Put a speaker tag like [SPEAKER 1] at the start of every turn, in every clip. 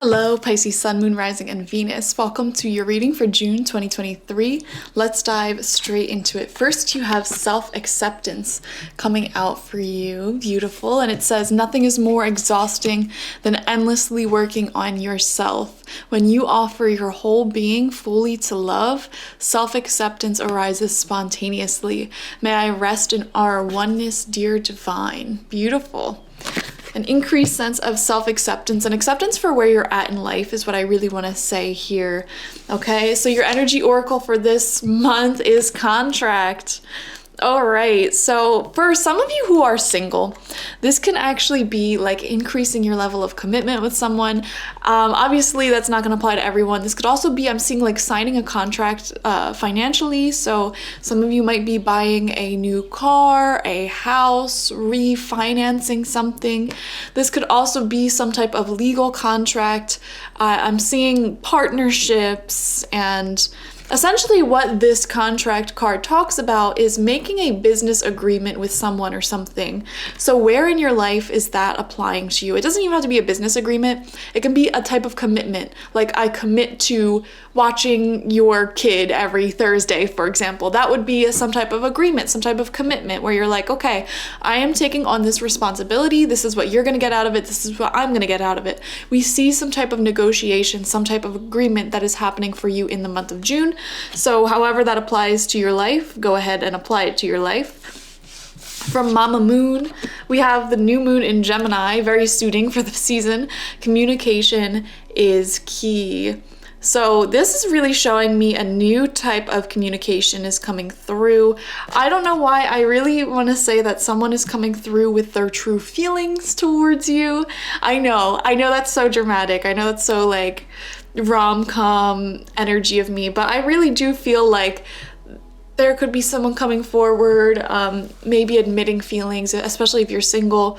[SPEAKER 1] Hello, Pisces Sun, Moon, Rising, and Venus. Welcome to your reading for June 2023. Let's dive straight into it. First, you have self-acceptance coming out for you. Beautiful. And it says, nothing is more exhausting than endlessly working on yourself. When you offer your whole being fully to love, self-acceptance arises spontaneously. May I rest in our oneness, dear divine. Beautiful. An increased sense of self-acceptance and acceptance for where you're at in life is what I really want to say here. Okay, so your energy oracle for this month is contract. All right, so for some of you who are single, this can actually be like increasing your level of commitment with someone. Obviously, that's not going to apply to everyone. This could also be, I'm seeing like signing a contract financially. So some of you might be buying a new car, a house, refinancing something. This could also be some type of legal contract. I'm seeing partnerships, and essentially what this contract card talks about is making a business agreement with someone or something. So where in your life is that applying to you? It doesn't even have to be a business agreement. It can be a type of commitment. Like, I commit to watching your kid every Thursday, for example. That would be some type of agreement, some type of commitment where you're like, okay, I am taking on this responsibility. This is what you're going to get out of it. This is what I'm going to get out of it. We see some type of negotiation, some type of agreement that is happening for you in the month of June. So however that applies to your life, go ahead and apply it to your life. From Mama Moon, we have the new moon in Gemini, very suiting for the season. Communication is key. So this is really showing me a new type of communication is coming through. I don't know why. I really want to say that someone is coming through with their true feelings towards you. I know that's so dramatic. I know that's so like rom-com energy of me, but I really do feel like there could be someone coming forward, maybe admitting feelings, especially if you're single.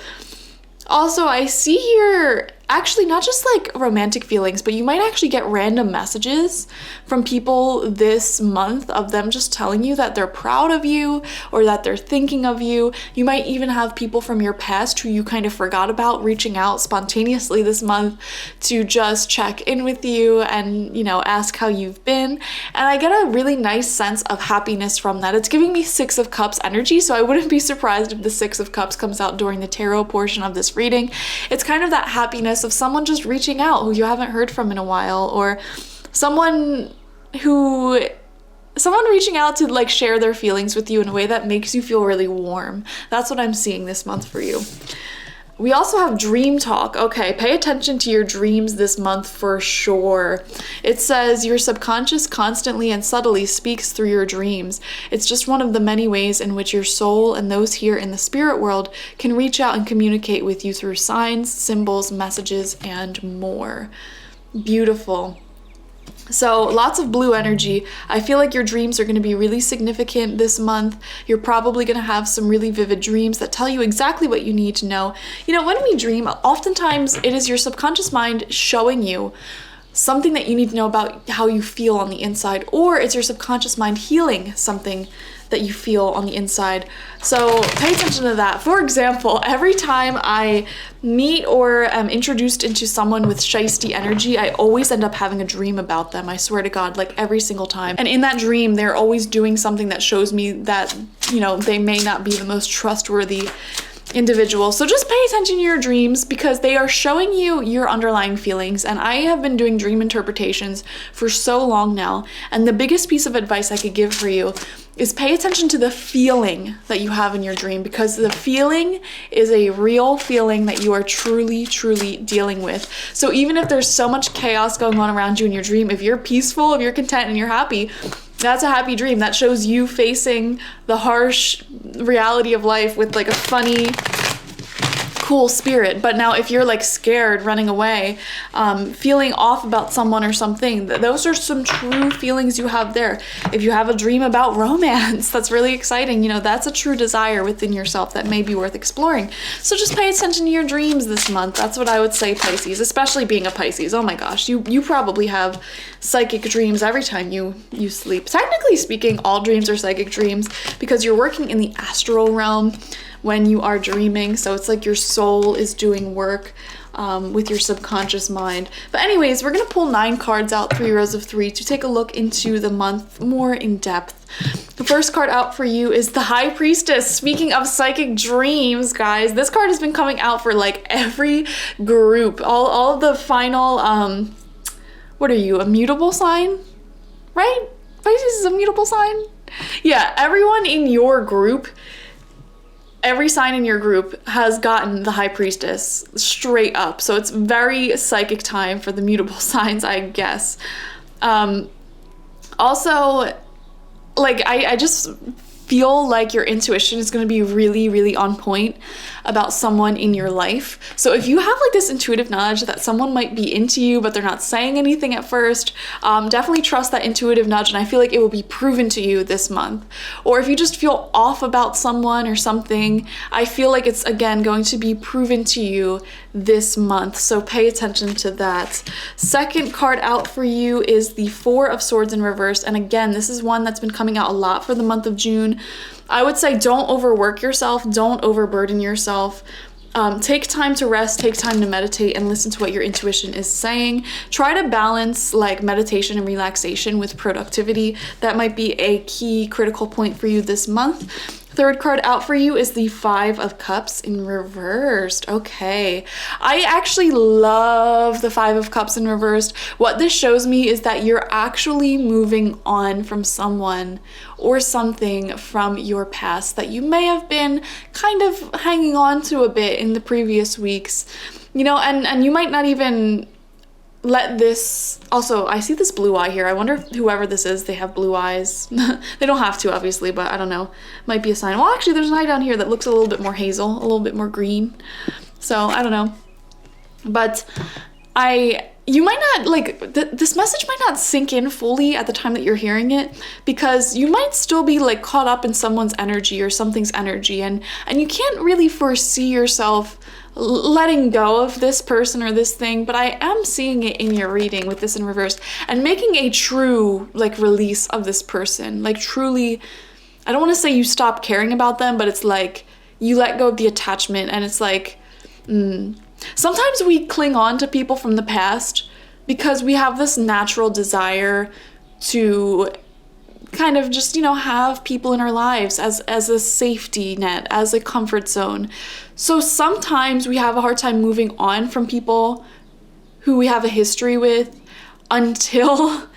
[SPEAKER 1] Also, I see here actually not just like romantic feelings, but you might actually get random messages from people this month of them just telling you that they're proud of you or that they're thinking of you. You might even have people from your past who you kind of forgot about reaching out spontaneously this month to just check in with you and, you know, ask how you've been. And I get a really nice sense of happiness from that. It's giving me Six of Cups energy, so I wouldn't be surprised if the Six of Cups comes out during the tarot portion of this reading. It's kind of that happiness of someone just reaching out who you haven't heard from in a while, or someone reaching out to like share their feelings with you in a way that makes you feel really warm. That's what I'm seeing this month for you. We also have dream talk. Okay, pay attention to your dreams this month for sure. It says your subconscious constantly and subtly speaks through your dreams. It's just one of the many ways in which your soul and those here in the spirit world can reach out and communicate with you through signs, symbols, messages, and more. Beautiful. So lots of blue energy. I feel like your dreams are going to be really significant this month. You're probably going to have some really vivid dreams that tell you exactly what you need to know. You know, when we dream, oftentimes it is your subconscious mind showing you something that you need to know about how you feel on the inside, or it's your subconscious mind healing something that you feel on the inside. So pay attention to that. For example, every time I meet or am introduced into someone with shiesty energy, I always end up having a dream about them. I swear to God, like every single time. And in that dream, they're always doing something that shows me that, you know, they may not be the most trustworthy individual. So just pay attention to your dreams because they are showing you your underlying feelings. And I have been doing dream interpretations for so long now. And the biggest piece of advice I could give for you is pay attention to the feeling that you have in your dream, because the feeling is a real feeling that you are truly, truly dealing with. So even if there's so much chaos going on around you in your dream, if you're peaceful, if you're content and you're happy, that's a happy dream. That shows you facing the harsh reality of life with like a funny, cool spirit. But now if you're like scared, running away, feeling off about someone or something, those are some true feelings you have there. If you have a dream about romance, that's really exciting. You know, that's a true desire within yourself that may be worth exploring. So just pay attention to your dreams this month. That's what I would say, Pisces, especially being a Pisces. Oh my gosh, you probably have psychic dreams every time you sleep. Technically speaking, all dreams are psychic dreams because you're working in the astral realm, when you are dreaming. So it's like your soul is doing work with your subconscious mind. But anyways, we're gonna pull 9 cards out, 3 rows of 3, to take a look into the month more in depth. The first card out for you is the High Priestess. Speaking of psychic dreams, guys, this card has been coming out for like every group. All of the final, what are you, a mutable sign? Right? Pisces is a mutable sign? Yeah, everyone in your group, every sign in your group has gotten the High Priestess straight up. So it's very psychic time for the mutable signs, I guess. Also, like, I just feel like your intuition is going to be really, really on point about someone in your life. So if you have like this intuitive nudge that someone might be into you, but they're not saying anything at first, definitely trust that intuitive nudge, and I feel like it will be proven to you this month. Or if you just feel off about someone or something, I feel like it's again going to be proven to you this month. So pay attention to that. Second card out for you is the Four of Swords in reverse. And again, this is one that's been coming out a lot for the month of June. I would say don't overwork yourself, don't overburden yourself. Take time to rest, take time to meditate, and listen to what your intuition is saying. Try to balance like meditation and relaxation with productivity. That might be a key critical point for you this month. Third card out for you is the Five of Cups in reversed. Okay, I actually love the Five of Cups in reversed. What this shows me is that you're actually moving on from someone or something from your past that you may have been kind of hanging on to a bit in the previous weeks, you know, and you might not even let this. Also, I see this blue eye here. I wonder if whoever this is, they have blue eyes. They don't have to, obviously, but I don't know. Might be a sign. Well, actually, there's an eye down here that looks a little bit more hazel, a little bit more green. So I don't know. But you might not, like, this message might not sink in fully at the time that you're hearing it, because you might still be like caught up in someone's energy or something's energy, and you can't really foresee yourself letting go of this person or this thing. But I am seeing it in your reading with this in reverse, and making a true like release of this person. Like truly, I don't want to say you stop caring about them, but it's like you let go of the attachment, and it's like sometimes we cling on to people from the past because we have this natural desire to kind of just, you know, have people in our lives as a safety net, as a comfort zone. So sometimes we have a hard time moving on from people who we have a history with until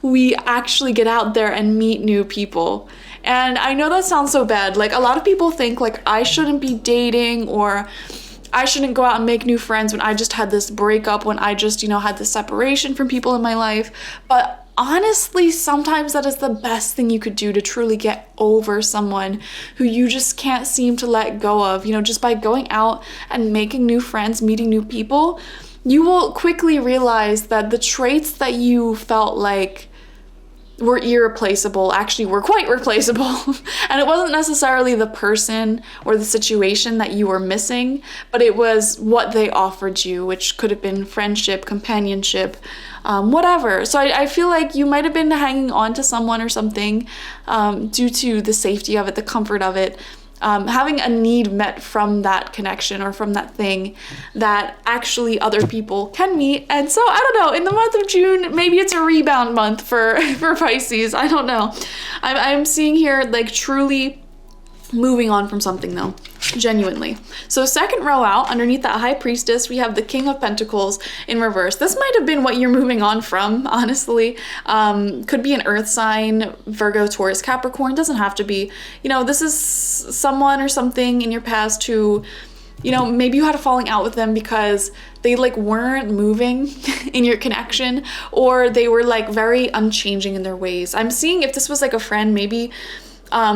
[SPEAKER 1] we actually get out there and meet new people. And I know that sounds so bad. Like, a lot of people think like I shouldn't be dating, or I shouldn't go out and make new friends when I just had this breakup, when I just, you know, had this separation from people in my life. But honestly, sometimes that is the best thing you could do to truly get over someone who you just can't seem to let go of. You know, just by going out and making new friends, meeting new people, you will quickly realize that the traits that you felt like were irreplaceable actually were quite replaceable. And it wasn't necessarily the person or the situation that you were missing, but it was what they offered you, which could have been friendship, companionship, whatever. So I feel like you might have been hanging on to someone or something due to the safety of it, the comfort of it, having a need met from that connection or from that thing that actually other people can meet. And so I don't know, in the month of June, maybe it's a rebound month for Pisces. I don't know. I'm seeing here like truly moving on from something though, genuinely. So second row out, underneath that High Priestess, we have the King of Pentacles in reverse. This might have been what you're moving on from, honestly. Could be an earth sign, Virgo, Taurus, Capricorn, doesn't have to be. You know, this is someone or something in your past who, you know, maybe you had a falling out with them because they like weren't moving in your connection, or they were like very unchanging in their ways. I'm seeing if this was like a friend, maybe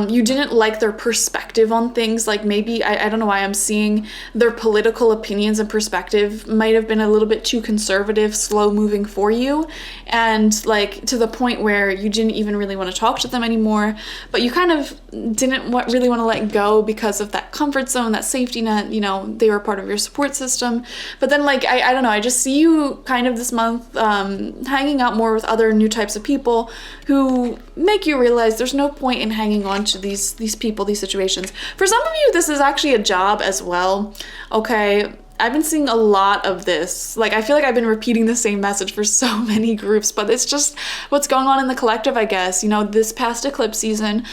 [SPEAKER 1] you didn't like their perspective on things. Like maybe, I don't know why I'm seeing their political opinions and perspective might have been a little bit too conservative, slow moving for you. And like to the point where you didn't even really want to talk to them anymore, but you kind of didn't really want to let go because of that comfort zone, that safety net, you know, they were part of your support system. But then like, I don't know, I just see you kind of this month hanging out more with other new types of people who make you realize there's no point in hanging hanging on to these people, these situations. For some of you, this is actually a job as well. Okay. I've been seeing a lot of this. Like, I feel like I've been repeating the same message for so many groups, but it's just what's going on in the collective, I guess. You know, this past eclipse season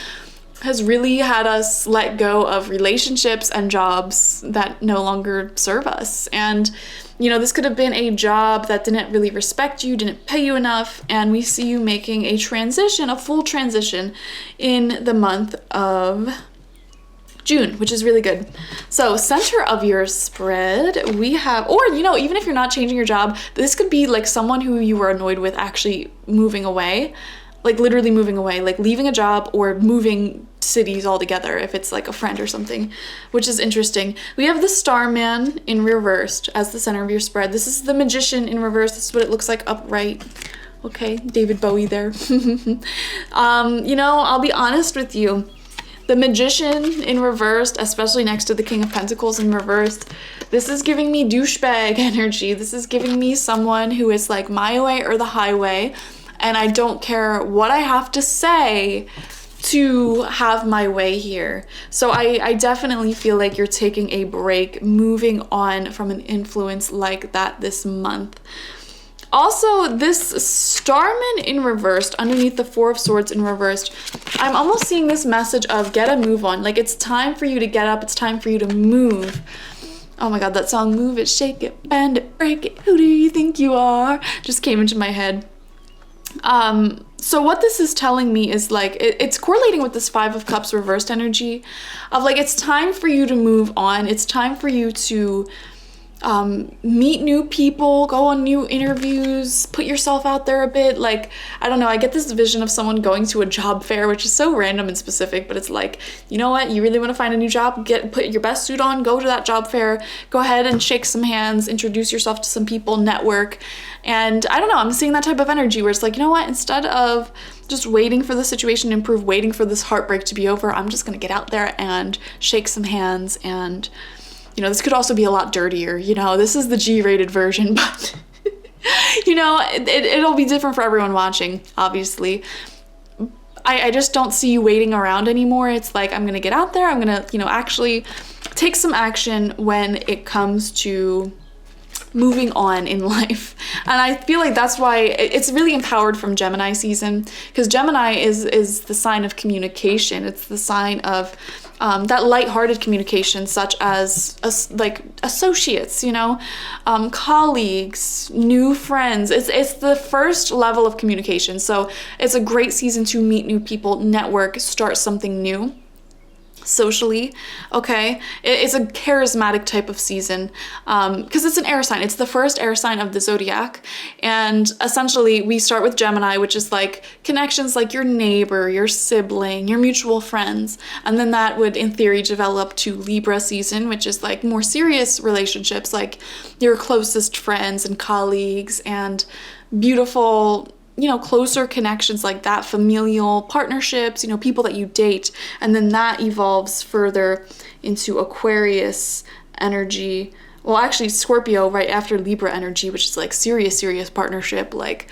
[SPEAKER 1] has really had us let go of relationships and jobs that no longer serve us. And, you know, this could have been a job that didn't really respect you, didn't pay you enough, and we see you making a transition, a full transition in the month of June, which is really good. So center of your spread, we have, or, you know, even if you're not changing your job, this could be like someone who you were annoyed with actually moving away, like literally moving away, like leaving a job or moving cities altogether if it's like a friend or something, which is interesting. We have the Starman in reversed as the center of your spread. This is the Magician in reverse. This is what it looks like upright. Okay, David Bowie there. You know, I'll be honest with you. The Magician in reversed, especially next to the King of Pentacles in reversed, this is giving me douchebag energy. This is giving me someone who is like my way or the highway, and I don't care what I have to say to have my way here. So I definitely feel like you're taking a break, moving on from an influence like that this month. Also, this Starman in reversed, underneath the Four of Swords in reversed, I'm almost seeing this message of get a move on. Like, it's time for you to get up. It's time for you to move. Oh my God, that song, Move It, Shake It, Bend It, Break It, Who Do You Think You Are? Just came into my head. So what this is telling me is like, it's correlating with this Five of Cups reversed energy of like, it's time for you to move on. It's time for you to meet new people, go on new interviews, put yourself out there a bit. Like, I don't know, I get this vision of someone going to a job fair, which is so random and specific, but it's like, you know what, you really want to find a new job, put your best suit on, go to that job fair, go ahead and shake some hands, introduce yourself to some people, network. And I don't know, I'm seeing that type of energy where it's like, you know what, instead of just waiting for the situation to improve, waiting for this heartbreak to be over, I'm just gonna get out there and shake some hands. And you know, this could also be a lot dirtier. You know, this is the G-rated version, but you know, it'll be different for everyone watching, obviously. I just don't see you waiting around anymore. It's like, I'm gonna get out there, I'm gonna, you know, actually take some action when it comes to moving on in life. And I feel like that's why it's really empowered from Gemini season, because Gemini is the sign of communication. It's the sign of that lighthearted communication, such as like associates, you know, colleagues, new friends. It's the first level of communication. So it's a great season to meet new people, network, start something new socially. Okay, it's a charismatic type of season because it's an air sign. It's the first air sign of the zodiac, and essentially we start with Gemini, which is like connections like your neighbor, your sibling, your mutual friends, and then that would in theory develop to Libra season, which is like more serious relationships, like your closest friends and colleagues and beautiful, you know, closer connections like that, familial partnerships, you know, people that you date. And then that evolves further into Aquarius energy. Well, actually Scorpio right after Libra energy, which is like serious partnership, like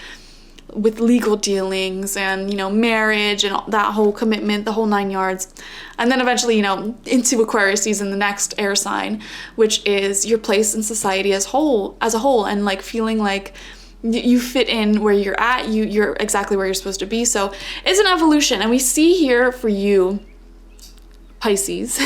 [SPEAKER 1] with legal dealings and, you know, marriage and that whole commitment, the whole 9 yards. And then eventually, you know, into Aquarius season, the next air sign, which is your place in society as a whole, and like feeling like you fit in where you're at, you're exactly where you're supposed to be. So it's an evolution. And we see here for you, Pisces,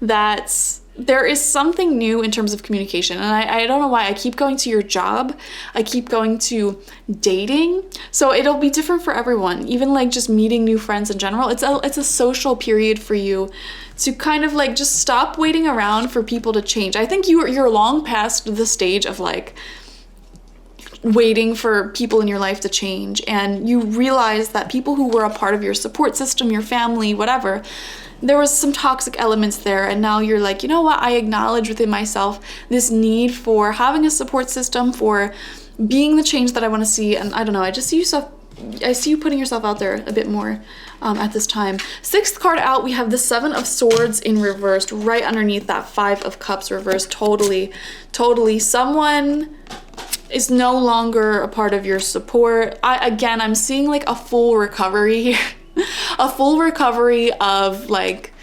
[SPEAKER 1] that there is something new in terms of communication. And I don't know why I keep going to your job. I keep going to dating. So it'll be different for everyone. Even like just meeting new friends in general. It's a social period for you to kind of like just stop waiting around for people to change. I think you're long past the stage of like waiting for people in your life to change, and you realize that people who were a part of your support system, your family, whatever, there was some toxic elements there, and now you're like, you know what, I acknowledge within myself this need for having a support system, for being the change that I want to see. And I don't know, I see you putting yourself out there a bit more at this time. Sixth card out, we have the Seven of Swords in reversed, right underneath that Five of Cups reversed. Totally someone is no longer a part of your support. I'm seeing like a full recovery here. a full recovery of like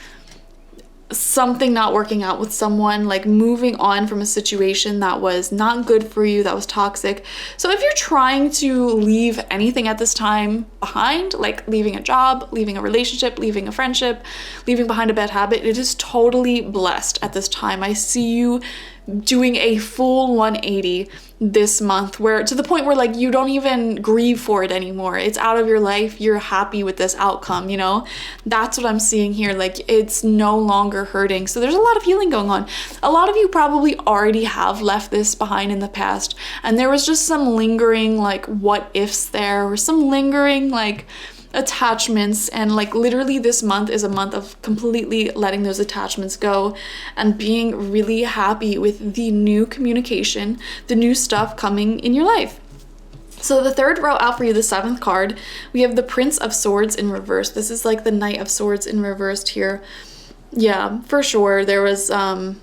[SPEAKER 1] something not working out with someone, like moving on from a situation that was not good for you, that was toxic. So if you're trying to leave anything at this time behind, like leaving a job, leaving a relationship, leaving a friendship, leaving behind a bad habit, it is totally blessed at this time. I see you doing a full 180 this month, where to the point where like you don't even grieve for it anymore. It's out of your life. You're happy with this outcome, you know? That's what I'm seeing here. Like it's no longer hurting. So there's a lot of healing going on. A lot of you probably already have left this behind in the past, and there was just some lingering like what ifs there, or some lingering like attachments, and like literally this month is a month of completely letting those attachments go and being really happy with the new communication, the new stuff coming in your life. So the third row out for you, the 7th card, we have the Prince of Swords in reverse. This is like the Knight of Swords in reversed here. Yeah, for sure there was some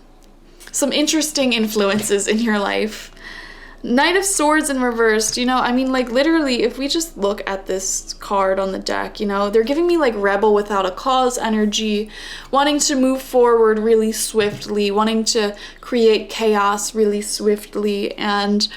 [SPEAKER 1] interesting influences in your life. Knight of Swords in reversed, you know, I mean, like literally, if we just look at this card on the deck, you know, they're giving me like rebel without a cause energy, wanting to move forward really swiftly, wanting to create chaos really swiftly, and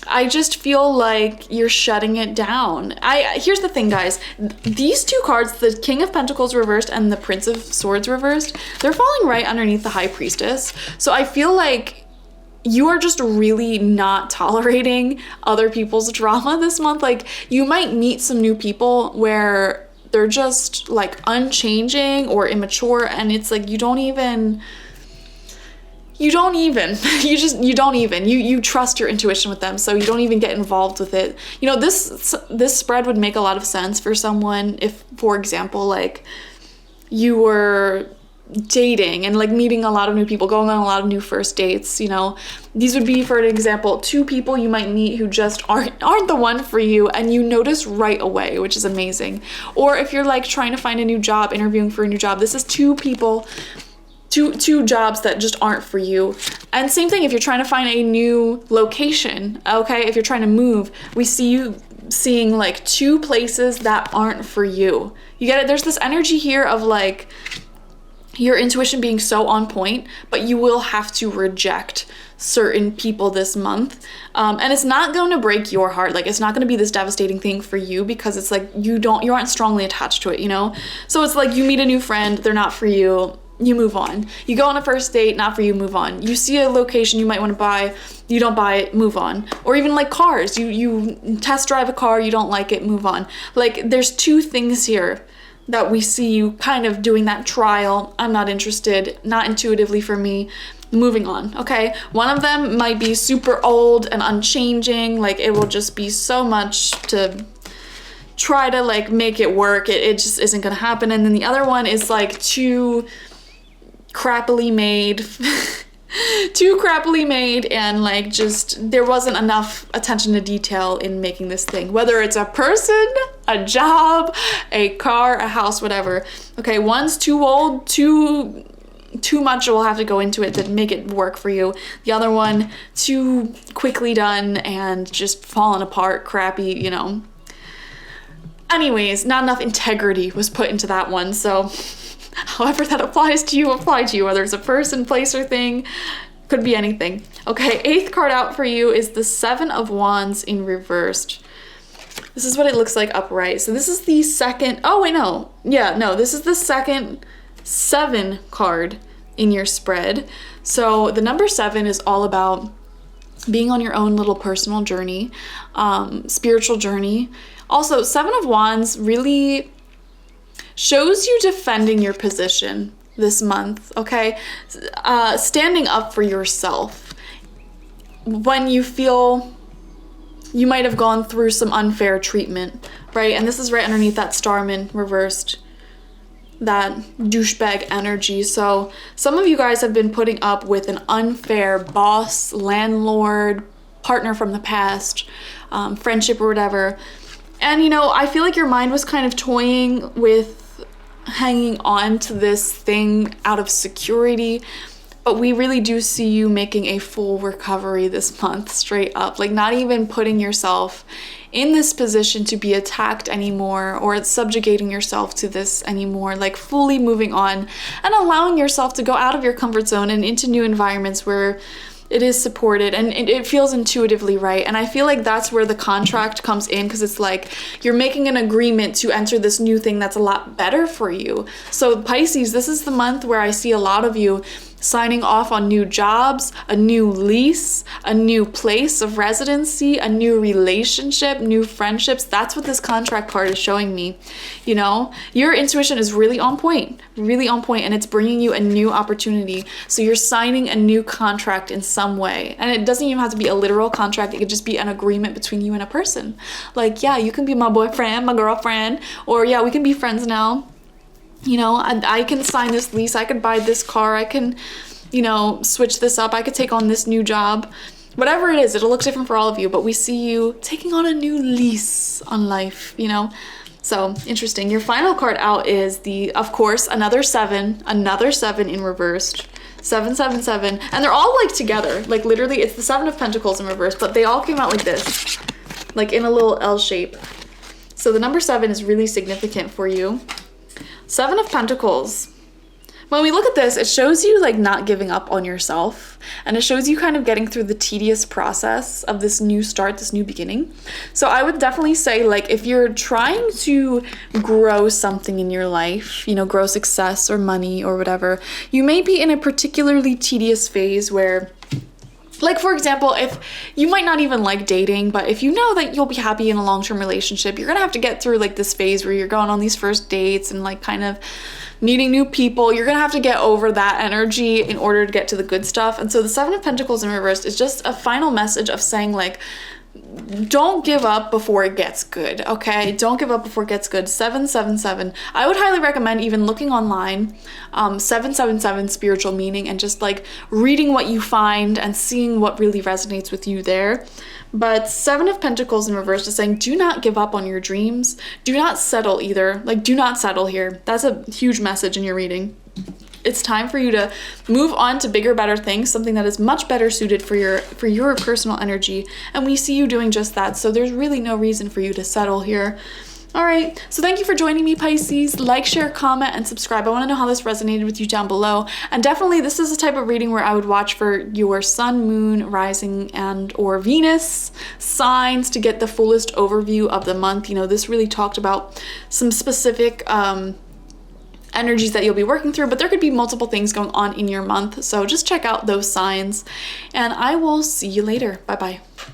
[SPEAKER 1] I just feel like you're shutting it down. Here's the thing, guys. These two cards, the King of Pentacles reversed and the Prince of Swords reversed, they're falling right underneath the High Priestess. So I feel like you are just really not tolerating other people's drama this month. Like you might meet some new people where they're just like unchanging or immature, and it's like you trust your intuition with them, so you don't even get involved with it. You know, this spread would make a lot of sense for someone if, for example, like you were dating and like meeting a lot of new people, going on a lot of new first dates, you know. These would be, for an example, 2 people you might meet who just aren't the one for you, and you notice right away, which is amazing. Or if you're like trying to find a new job, interviewing for a new job, this is 2 people, two jobs that just aren't for you. And same thing if you're trying to find a new location, okay? If you're trying to move, we see you seeing like 2 places that aren't for you. You get it? There's this energy here of like your intuition being so on point, but you will have to reject certain people this month. And it's not going to break your heart. Like it's not going to be this devastating thing for you, because it's like you aren't strongly attached to it, you know? So it's like you meet a new friend, they're not for you, you move on. You go on a first date, not for you, move on. You see a location you might want to buy, you don't buy it, move on. Or even like cars, you test drive a car, you don't like it, move on. Like there's 2 things here that we see you kind of doing that trial. I'm not interested, not intuitively for me, moving on, okay? One of them might be super old and unchanging, like it will just be so much to try to like make it work, it just isn't gonna happen. And then the other one is like too crappily made and like just there wasn't enough attention to detail in making this thing, whether it's a person, a job, a car, a house, whatever. Okay, one's too old, too much will have to go into it to make it work for you. The other one too quickly done and just falling apart, crappy, you know. Anyways, not enough integrity was put into that one. So however that applies to you, whether it's a person, place, or thing, could be anything. Okay, 8th card out for you is the 7 of Wands in reversed. This is what it looks like upright. So this is the second, this is the second 7 card in your spread. So the number 7 is all about being on your own little personal journey, spiritual journey. Also, 7 of Wands really shows you defending your position this month, okay? Standing up for yourself when you feel you might have gone through some unfair treatment, right? And this is right underneath that Starman reversed, that douchebag energy. So some of you guys have been putting up with an unfair boss, landlord, partner from the past, friendship or whatever. And you know, I feel like your mind was kind of toying with hanging on to this thing out of security, But we really do see you making a full recovery this month, straight up. Like, not even putting yourself in this position to be attacked anymore, or subjugating yourself to this anymore. Like, fully moving on and allowing yourself to go out of your comfort zone and into new environments where it is supported and it feels intuitively right. And I feel like that's where the contract comes in, because it's like you're making an agreement to enter this new thing that's a lot better for you. So Pisces, this is the month where I see a lot of you signing off on new jobs, a new lease, a new place of residency, a new relationship, new friendships. That's what this contract card is showing me. You know, your intuition is really on point, and it's bringing you a new opportunity. So you're signing a new contract in some way. And it doesn't even have to be a literal contract. It could just be an agreement between you and a person. Like, yeah, you can be my boyfriend, my girlfriend, or yeah, we can be friends now. You know, I can sign this lease, I could buy this car, I can, you know, switch this up, I could take on this new job. Whatever it is, it'll look different for all of you, but we see you taking on a new lease on life, you know? So, interesting. Your final card out is of course, another 7 in reversed. 777, and they're all like together. Like, literally, it's the 7 of Pentacles in reverse, but they all came out like this, like in a little L shape. So the number 7 is really significant for you. 7 of Pentacles. When we look at this, it shows you like not giving up on yourself, and it shows you kind of getting through the tedious process of this new start, this new beginning. So I would definitely say, like, if you're trying to grow something in your life, you know, grow success or money or whatever, you may be in a particularly tedious phase where, like, for example, if you might not even like dating, but if you know that you'll be happy in a long-term relationship, you're gonna have to get through like this phase where you're going on these first dates and like kind of meeting new people. You're gonna have to get over that energy in order to get to the good stuff. And so the 7 of Pentacles in reverse is just a final message of saying, like, don't give up before it gets good, okay? Don't give up before it gets good. 777. I would highly recommend even looking online, 777 spiritual meaning, and just like reading what you find and seeing what really resonates with you there. But 7 of Pentacles in reverse is saying, do not give up on your dreams. Do not settle either. Like, do not settle here. That's a huge message in your reading. It's time for you to move on to bigger, better things, something that is much better suited for your personal energy. And we see you doing just that. So there's really no reason for you to settle here. All right, so thank you for joining me, Pisces. Like, share, comment, and subscribe. I want to know how this resonated with you down below. And definitely, this is the type of reading where I would watch for your sun, moon, rising, and or Venus signs to get the fullest overview of the month. You know, this really talked about some specific energies that you'll be working through, but there could be multiple things going on in your month. So just check out those signs, and I will see you later. Bye-bye.